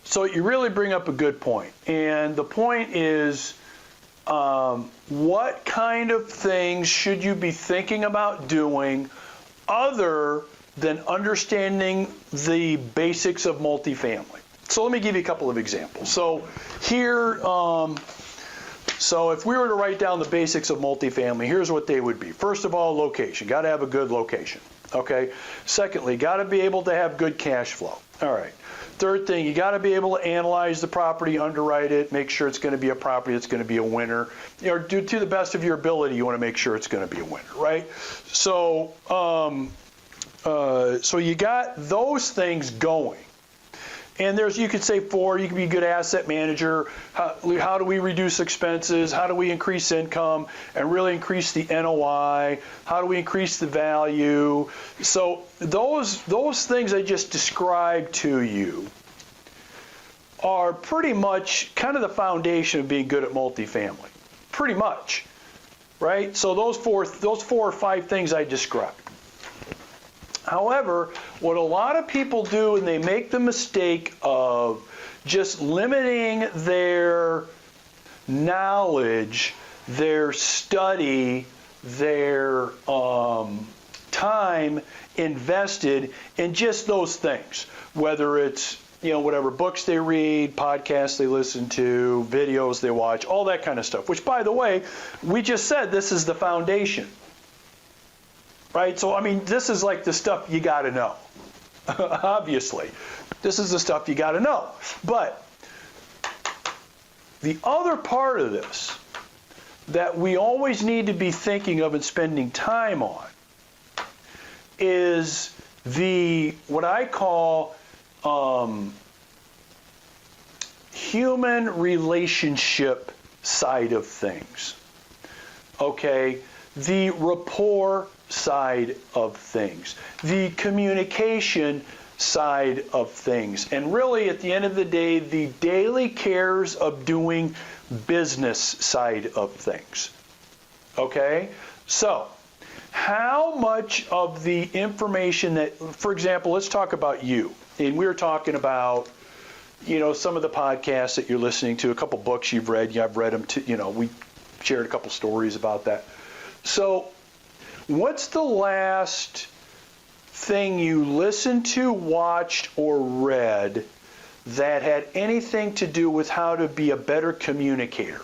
So you really bring up a good point. And the point is, what kind of things should you be thinking about doing other than understanding the basics of multifamily? So let me give you a couple of examples. So here, so if we were to write down the basics of multifamily, here's what they would be. First of all, location. Got to have a good location. Okay. Secondly, got to be able to have good cash flow. All right. Third thing, you got to be able to analyze the property, underwrite it, make sure it's going to be a property that's going to be a winner. You know, to the best of your ability, you want to make sure it's going to be a winner, right? So, so you got those things going. And you could say you could be a good asset manager. How do we reduce expenses? How do we increase income and really increase the NOI? How do we increase the value? So those things I just described to you are pretty much kind of the foundation of being good at multifamily. Pretty much, right? So those four or five things I described. However, what a lot of people do, and they make the mistake of just limiting their knowledge, their study, their time invested in just those things, whether it's, you know, whatever books they read, podcasts they listen to, videos they watch, all that kind of stuff, which, by the way, we just said this is the foundation. Right? So, I mean, this is like the stuff you got to know. Obviously. This is the stuff you got to know. But the other part of this that we always need to be thinking of and spending time on is what I call human relationship side of things. Okay? The rapport side of things, the communication side of things, and really at the end of the day, the daily cares of doing business side of things. Okay? So, how much of the information that, for example, let's talk about you. And we were talking about, you know, some of the podcasts that you're listening to, a couple books you've read. I've read them too, you know, we shared a couple stories about that. So, what's the last thing you listened to, watched, or read that had anything to do with how to be a better communicator?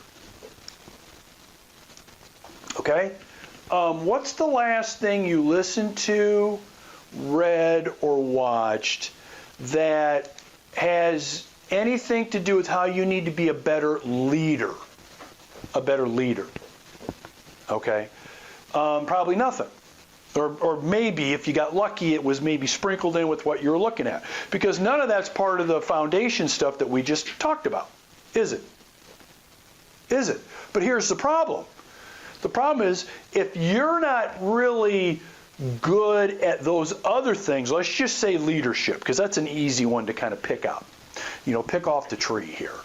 Okay? What's the last thing you listened to, read, or watched that has anything to do with how you need to be a better leader? A better leader. Okay? Probably nothing. Or maybe, if you got lucky, it was maybe sprinkled in with what you're looking at. Because none of that's part of the foundation stuff that we just talked about. Is it? Is it? But here's the problem. The problem is, if you're not really good at those other things, let's just say leadership, because that's an easy one to kind of pick out. You know, pick off the tree here.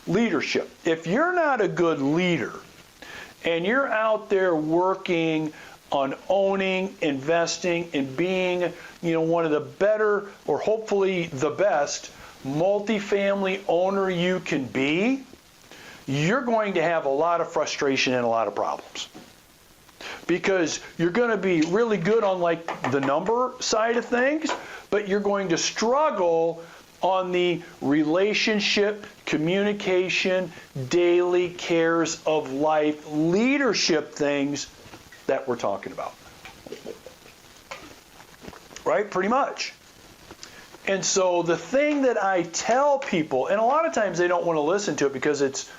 Leadership. If you're not a good leader, and you're out there working on owning, investing, and being, you know, one of the better, or hopefully the best, multifamily owner you can be, you're going to have a lot of frustration and a lot of problems. Because you're going to be really good on like the number side of things, but you're going to struggle on the relationship, communication, daily cares of life, leadership things that we're talking about. Right? Pretty much. And so the thing that I tell people, and a lot of times they don't want to listen to it because it's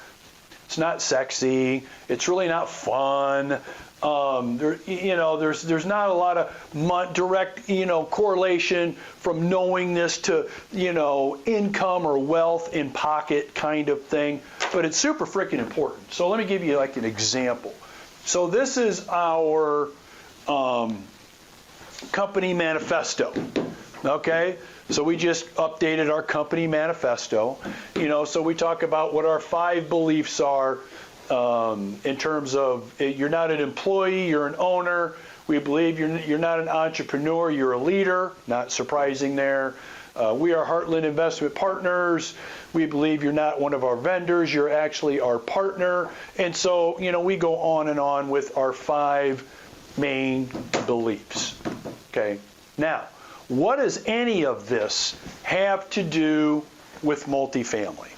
not sexy, it's really not fun. There's not a lot of direct, correlation from knowing this to, income or wealth in pocket kind of thing, but it's super freaking important. So let me give you like an example. So this is our company manifesto, okay? So we just updated our company manifesto, so we talk about what our 5 beliefs are in terms of you're not an employee, you're an owner. We believe you're not an entrepreneur, you're a leader, not surprising there. We are Heartland Investment Partners. We believe you're not one of our vendors. You're actually our partner. And so, we go on and on with our 5 main beliefs. Okay. Now, what does any of this have to do with multifamily?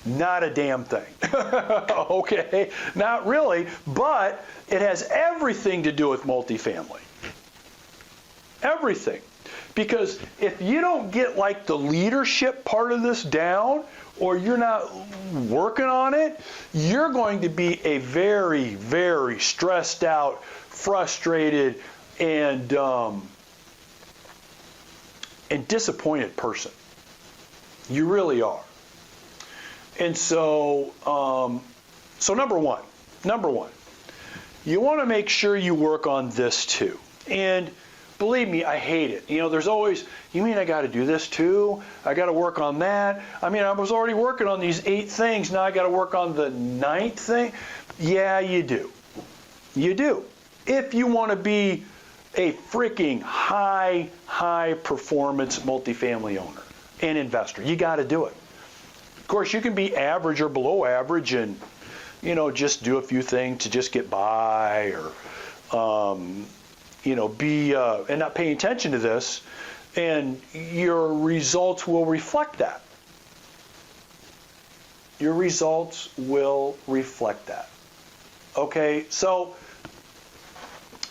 Not a damn thing. Okay, not really, but it has everything to do with multifamily. Everything. Because if you don't get like the leadership part of this down, or you're not working on it, you're going to be a very, very stressed out, frustrated, and disappointed person. You really are. And so, number one, you want to make sure you work on this too. And believe me, I hate it. There's always, you mean I got to do this too? I got to work on that? I was already working on these 8 things. Now I got to work on the 9th thing? Yeah, you do. You do. If you want to be a freaking high performance multifamily owner and investor, you got to do it. Of course, you can be average or below average and, just do a few things to just get by, or, be, and not paying attention to this, and your results will reflect that. Your results will reflect that. Okay, so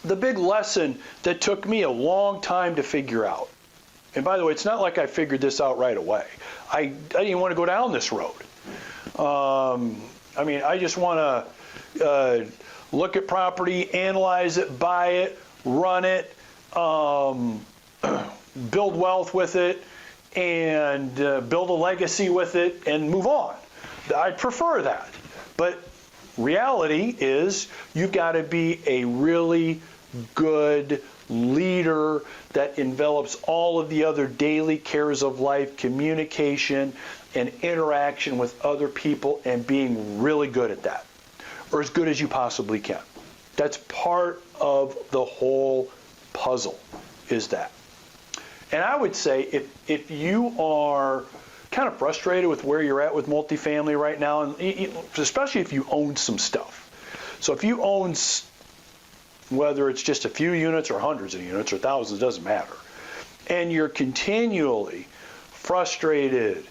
the big lesson that took me a long time to figure out, and by the way, it's not like I figured this out right away. I didn't even want to go down this road. I just want to look at property, analyze it, buy it, run it, build wealth with it, and build a legacy with it, and move on. I prefer that. But reality is you've got to be a really good leader that envelops all of the other daily cares of life, communication, and interaction with other people, and being really good at that, or as good as you possibly can. That's part of the whole puzzle, is that. And I would say if you are kind of frustrated with where you're at with multifamily right now, and especially if you own some stuff. So if you own, whether it's just a few units or hundreds of units or thousands, doesn't matter, and you're continually frustrated,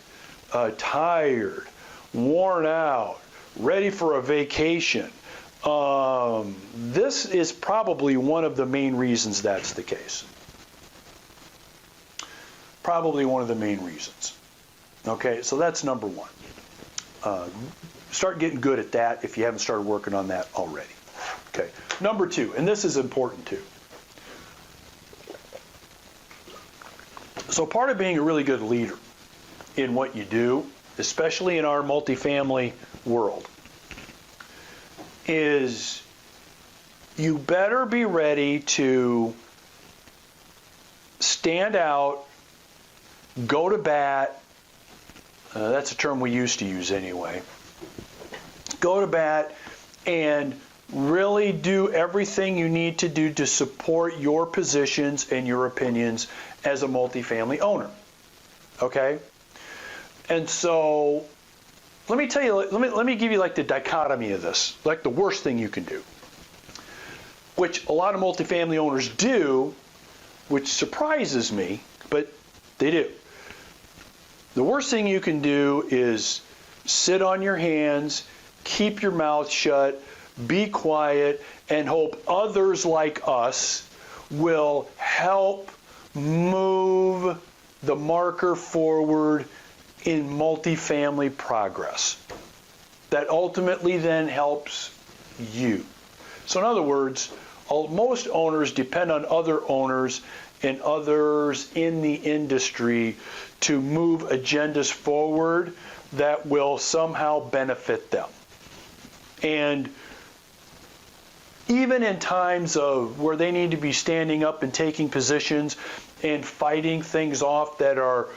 tired, worn out, ready for a vacation, this is probably one of the main reasons that's the case. Probably one of the main reasons. Okay, so that's number one. Start getting good at that if you haven't started working on that already. Okay, number 2, and this is important too. So part of being a really good leader in what you do, especially in our multifamily world, is you better be ready to stand out, go to bat. That's a term we used to use anyway. Go to bat and really do everything you need to do to support your positions and your opinions as a multifamily owner. Okay? And so let me tell you, let me give you like the dichotomy of this, like the worst thing you can do, which a lot of multifamily owners do, which surprises me, but they do. The worst thing you can do is sit on your hands, keep your mouth shut, be quiet, and hope others like us will help move the marker forward in multifamily progress. That ultimately then helps you. So in other words, most owners depend on other owners and others in the industry to move agendas forward that will somehow benefit them. And even in times of where they need to be standing up and taking positions and fighting things off that are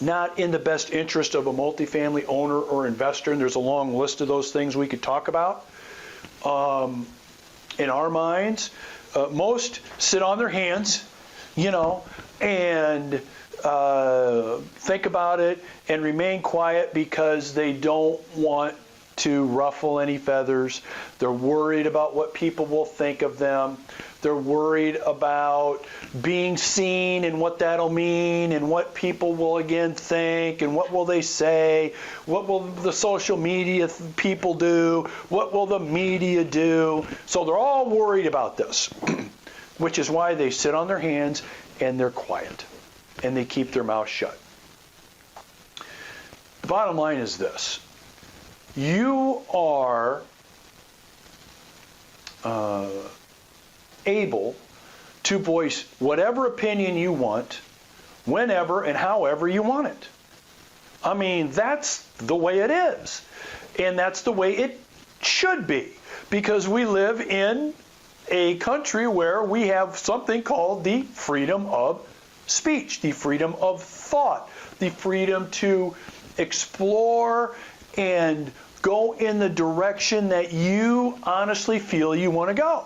not in the best interest of a multifamily owner or investor, and there's a long list of those things we could talk about. In our minds, most sit on their hands, and think about it and remain quiet because they don't want to ruffle any feathers. They're worried about what people will think of them. They're worried about being seen and what that'll mean and what people will again think and what will they say, what will the social media people do, what will the media do. So they're all worried about this, which is why they sit on their hands and they're quiet and they keep their mouth shut. The bottom line is this. You are able to voice whatever opinion you want, whenever and however you want it. I mean, that's the way it is. And that's the way it should be. Because we live in a country where we have something called the freedom of speech, the freedom of thought, the freedom to explore and go in the direction that you honestly feel you want to go.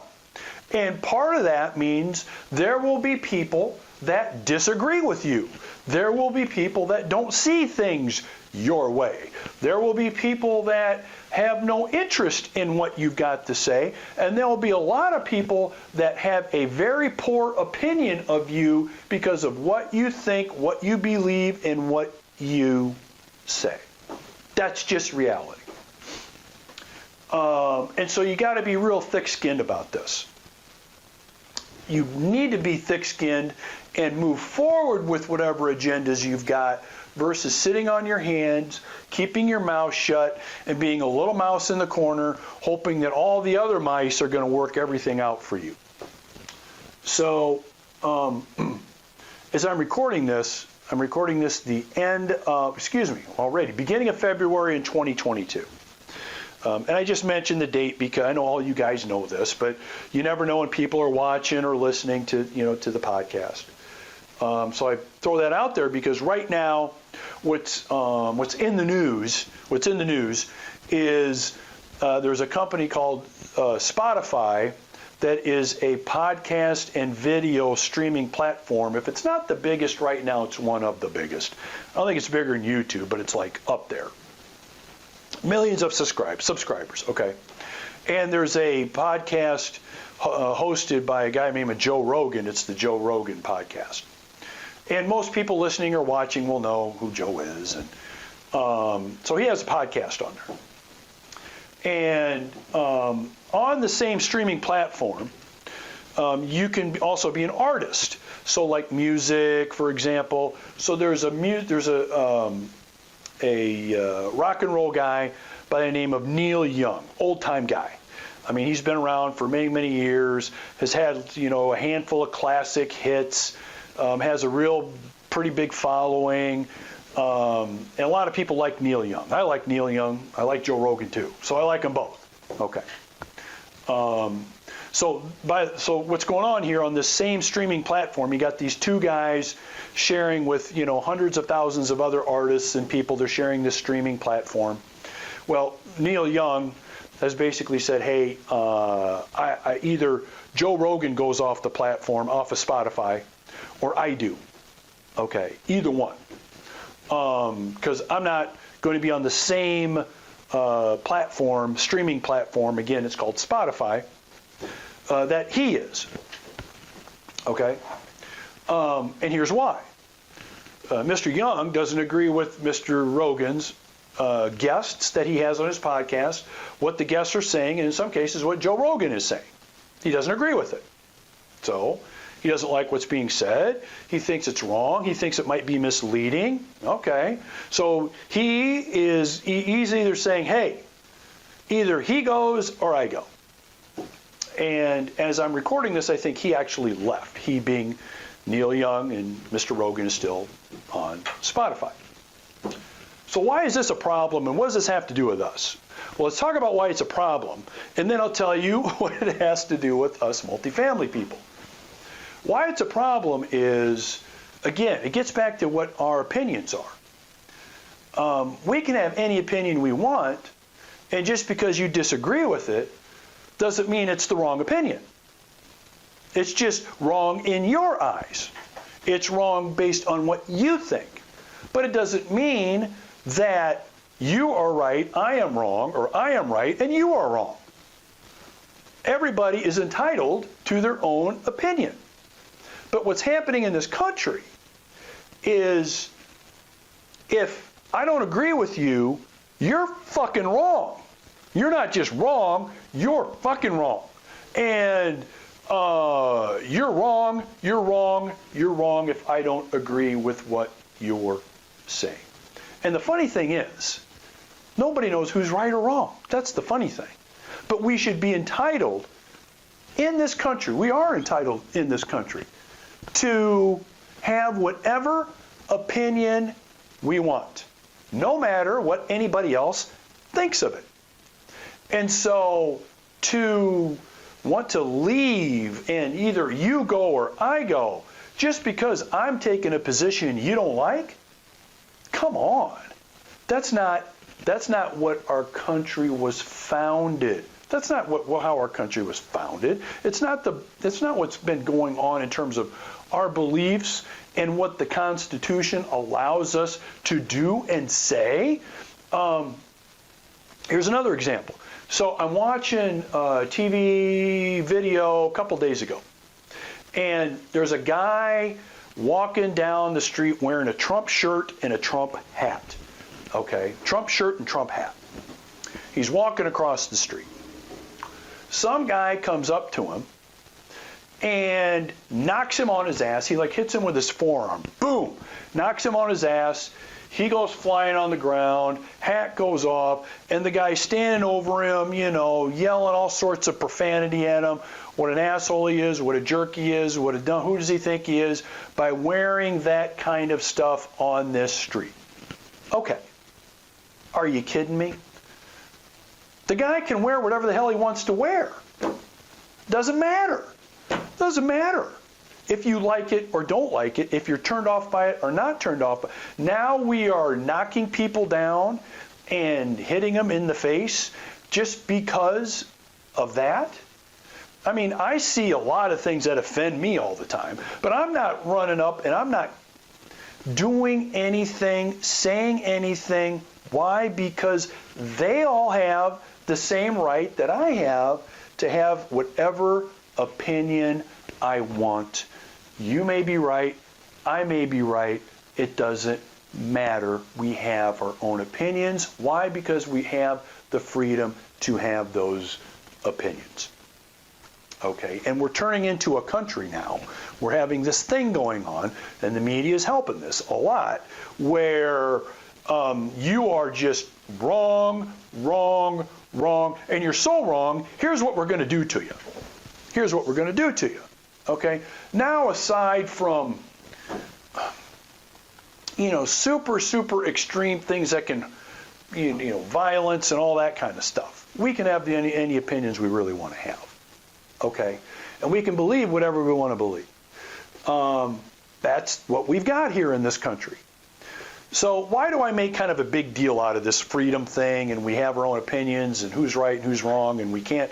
And part of that means there will be people that disagree with you. There will be people that don't see things your way. There will be people that have no interest in what you've got to say. And there will be a lot of people that have a very poor opinion of you because of what you think, what you believe, and what you say. That's just reality. And so you got to be real thick-skinned about this. You need to be thick-skinned and move forward with whatever agendas you've got versus sitting on your hands, keeping your mouth shut, and being a little mouse in the corner, hoping that all the other mice are going to work everything out for you. So, as I'm recording this beginning of February in 2022. And I just mentioned the date because I know all you guys know this, but you never know when people are watching or listening to the podcast. So I throw that out there because right now, what's in the news is there's a company called Spotify that is a podcast and video streaming platform. If it's not the biggest right now, it's one of the biggest. I don't think it's bigger than YouTube, but it's like up there. Millions of subscribers, okay? And there's a podcast hosted by a guy named Joe Rogan. It's the Joe Rogan Podcast. And most people listening or watching will know who Joe is. And so he has a podcast on there. And on the same streaming platform, you can also be an artist. So like music, for example. So there's a rock and roll guy by the name of Neil Young, old-time guy. I mean, he's been around for many, many years, has had, a handful of classic hits, has a real pretty big following, and a lot of people like Neil Young. I like Neil Young. I like Joe Rogan too. So I like them both. Okay. So what's going on here on this same streaming platform, you got these two guys sharing with, hundreds of thousands of other artists and people. They're sharing this streaming platform. Well, Neil Young has basically said, hey, I either Joe Rogan goes off the platform, off of Spotify, or I do. Okay, either one. Because I'm not going to be on the same streaming platform, again, it's called Spotify, that he is. Okay? And here's why. Mr. Young doesn't agree with Mr. Rogan's guests that he has on his podcast, what the guests are saying, and in some cases what Joe Rogan is saying. He doesn't agree with it. So he doesn't like what's being said. He thinks it's wrong. He thinks it might be misleading. Okay. So he's either saying, hey, either he goes or I go. And as I'm recording this, I think he actually left. He being Neil Young, and Mr. Rogan is still on Spotify. So why is this a problem, and what does this have to do with us? Well, let's talk about why it's a problem, and then I'll tell you what it has to do with us multifamily people. Why it's a problem is, again, it gets back to what our opinions are. We can have any opinion we want, and just because you disagree with it doesn't mean it's the wrong opinion. It's just wrong in your eyes. It's wrong based on what you think. But it doesn't mean that you are right, I am wrong, or I am right, and you are wrong. Everybody is entitled to their own opinion. But what's happening in this country is if I don't agree with you, you're fucking wrong. You're not just wrong, you're fucking wrong. And you're wrong, you're wrong, you're wrong if I don't agree with what you're saying. And the funny thing is, nobody knows who's right or wrong. That's the funny thing. But we should be entitled in this country, we are entitled in this country, to have whatever opinion we want, no matter what anybody else thinks of it. And so to want to leave and either you go or I go just because I'm taking a position you don't like, come on. That's not what our country was founded. That's not how our country was founded. That's not what's been going on in terms of our beliefs and what the Constitution allows us to do and say. Here's another example. So I'm watching a TV video a couple days ago, and there's a guy walking down the street wearing a Trump shirt and a Trump hat. Okay, Trump shirt and Trump hat. He's walking across the street. Some guy comes up to him and knocks him on his ass. He hits him with his forearm. Boom! Knocks him on his ass. He goes flying on the ground. Hat goes off. And the guy standing over him, yelling all sorts of profanity at him. What an asshole he is, what a jerk he is, who does he think he is, by wearing that kind of stuff on this street. Okay. Are you kidding me? The guy can wear whatever the hell he wants to wear. Doesn't matter. Doesn't matter if you like it or don't like it, if you're turned off by it or not turned off. Now we are knocking people down and hitting them in the face just because of that. I mean, I see a lot of things that offend me all the time, but I'm not running up and I'm not doing anything, saying anything. Why? Because they all have the same right that I have to have whatever opinion I want. You may be right, I may be right, it doesn't matter. We have our own opinions. Why? Because we have the freedom to have those opinions. Okay, and we're turning into a country now. We're having this thing going on, and the media is helping this a lot, where you are just wrong, and you're so wrong, here's what we're going to do to you. Here's what we're going to do to you. Okay? Now, aside from, super extreme things that can, violence and all that kind of stuff, we can have any opinions we really want to have. Okay? And we can believe whatever we want to believe. That's what we've got here in this country. So why do I make kind of a big deal out of this freedom thing, and we have our own opinions, and who's right and who's wrong, and we can't?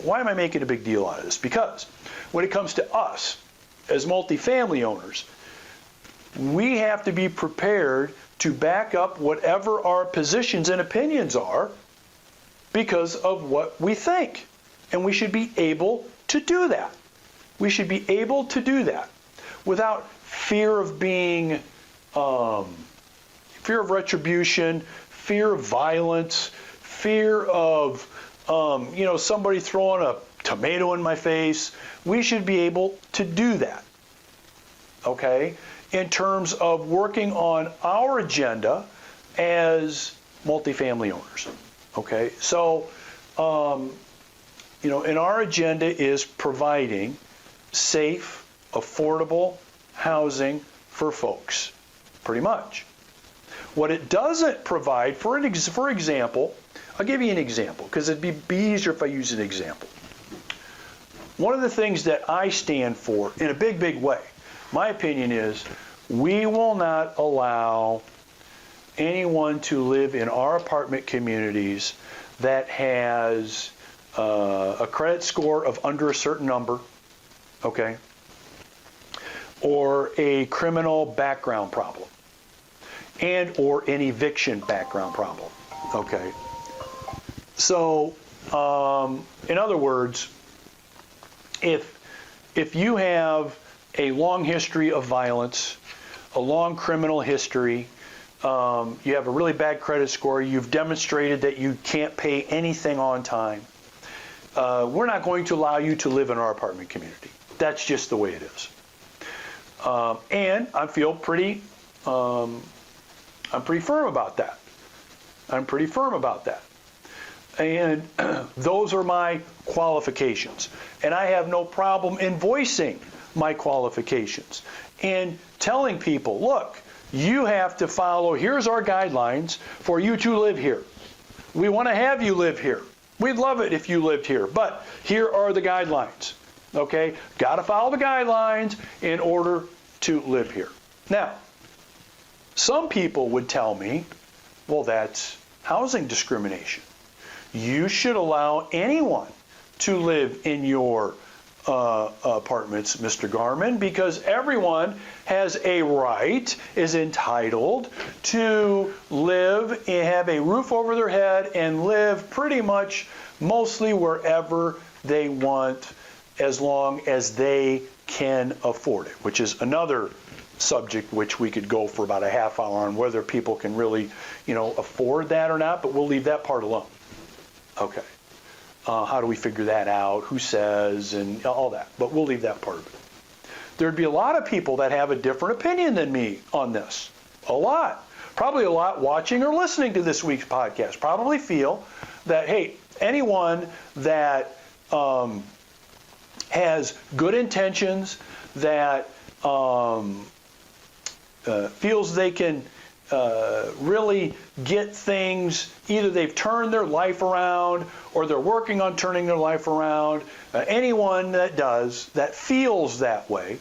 Why am I making a big deal out of this? Because when it comes to us as multifamily owners, we have to be prepared to back up whatever our positions and opinions are because of what we think. And we should be able to do that. We should be able to do that without fear of being, fear of retribution, fear of violence, fear of, somebody throwing a tomato in my face. We should be able to do that, okay, in terms of working on our agenda as multifamily owners, okay? So, and our agenda is providing safe, affordable housing for folks, pretty much. What it doesn't provide, for example, I'll give you an example, because it'd be easier if I use an example. One of the things that I stand for in a big, big way, my opinion is, we will not allow anyone to live in our apartment communities that has a credit score of under a certain number, okay? Or a criminal background problem, and or an eviction background problem, okay? So, in other words, if you have a long history of violence, a long criminal history, you have a really bad credit score, you've demonstrated that you can't pay anything on time, we're not going to allow you to live in our apartment community. That's just the way it is. And I feel pretty firm about that. I'm pretty firm about that. And those are my qualifications. And I have no problem in voicing my qualifications and telling people, look, you have to follow, here's our guidelines for you to live here. We want to have you live here. We'd love it if you lived here, but here are the guidelines. Okay? Got to follow the guidelines in order to live here. Now, some people would tell me, well, that's housing discrimination. You should allow anyone to live in your apartments, Mr. Garman, because everyone has a right, is entitled to live and have a roof over their head and live pretty much mostly wherever they want, as long as they can afford it, which is another subject which we could go for about a half hour on, whether people can really, afford that or not, but we'll leave that part alone. Okay. How do we figure that out? Who says? And all that. But we'll leave that part of it. There'd be a lot of people that have a different opinion than me on this. A lot. Probably a lot watching or listening to this week's podcast. Probably feel that, hey, anyone that has good intentions, that feels they can really get things, either they've turned their life around or they're working on turning their life around, anyone that does, that feels that way,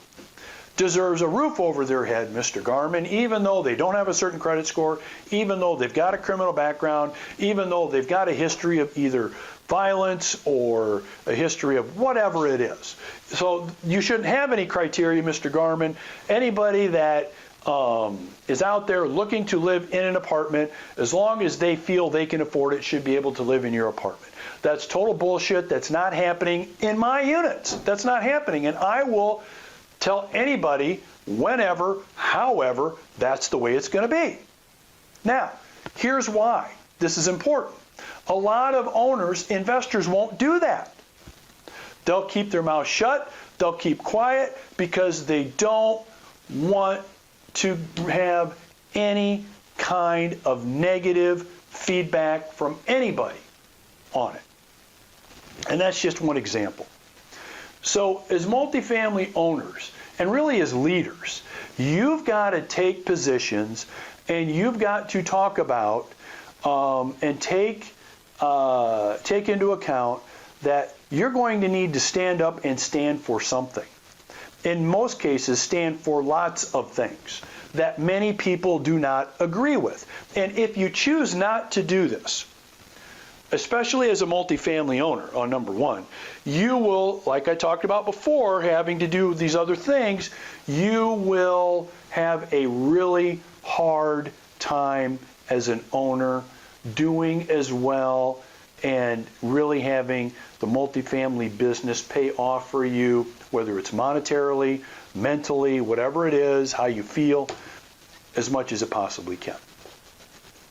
deserves a roof over their head, Mr. Garman, even though they don't have a certain credit score, even though they've got a criminal background, even though they've got a history of either violence or a history of whatever it is. So you shouldn't have any criteria, Mr. Garman. Anybody that is out there looking to live in an apartment, as long as they feel they can afford it, should be able to live in your apartment. That's total bullshit. That's not happening in my units. That's not happening. And I will tell anybody, whenever, however, that's the way it's going to be. Now, here's why this is important. A lot of owners, investors won't do that. They'll keep their mouth shut. They'll keep quiet because they don't want to have any kind of negative feedback from anybody on it. And that's just one example. So as multifamily owners, and really as leaders, you've got to take positions and you've got to talk about and take into account that you're going to need to stand up and stand for something. In most cases, stand for lots of things that many people do not agree with. And if you choose not to do this, especially as a multifamily owner, on number one, you will, like I talked about before, having to do these other things, you will have a really hard time as an owner doing as well and really having the multifamily business pay off for you, whether it's monetarily, mentally, whatever it is, how you feel, as much as it possibly can.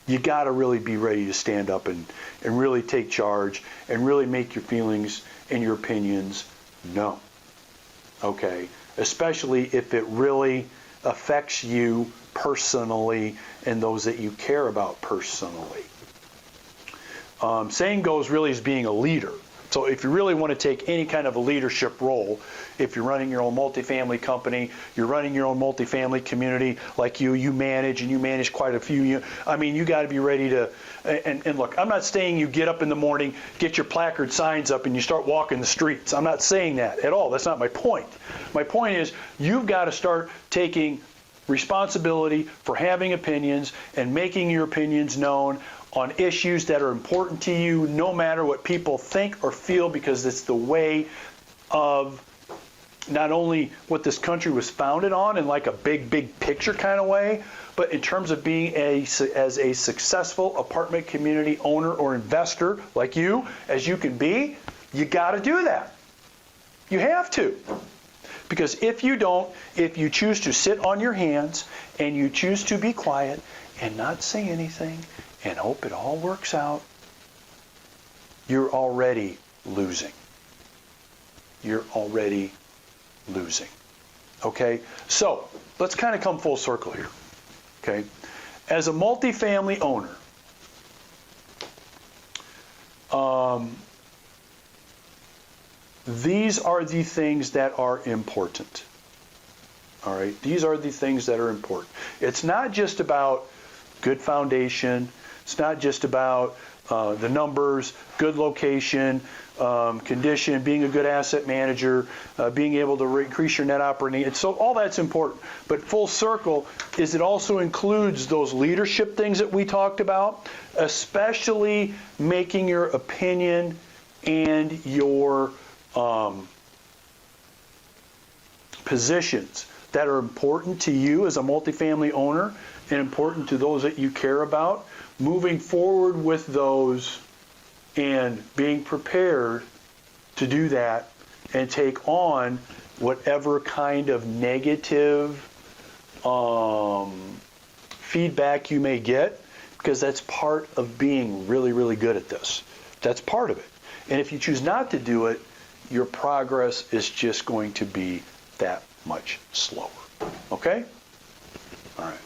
You got to really be ready to stand up and really take charge and really make your feelings and your opinions known. Okay? Especially if it really affects you personally and those that you care about personally. Saying goes really as being a leader. So if you really want to take any kind of a leadership role, if you're running your own multifamily company, you're running your own multifamily community like you manage quite a few. You got to be ready to, and look, I'm not saying you get up in the morning, get your placard signs up, and you start walking the streets. I'm not saying that at all. That's not my point. My point is you've got to start taking responsibility for having opinions and making your opinions known on issues that are important to you, no matter what people think or feel, because it's the way of not only what this country was founded on in like a big picture kind of way, but in terms of being as a successful apartment community owner or investor like you, as you can be, you got to do that. You have to. Because if you don't, if you choose to sit on your hands and you choose to be quiet and not say anything and hope it all works out, you're already losing. You're already losing. Okay? So, let's kind of come full circle here. Okay? As a multifamily owner, these are the things that are important. All right? These are the things that are important. It's not just about good foundation. It's not just about the numbers, good location, condition, being a good asset manager, being able to increase your net operating. And so all that's important. But full circle is it also includes those leadership things that we talked about, especially making your opinion and your positions that are important to you as a multifamily owner and important to those that you care about, moving forward with those and being prepared to do that and take on whatever kind of negative feedback you may get, because that's part of being really good at this. That's part of it. And if you choose not to do it, your progress is just going to be that much slower. Okay? All right.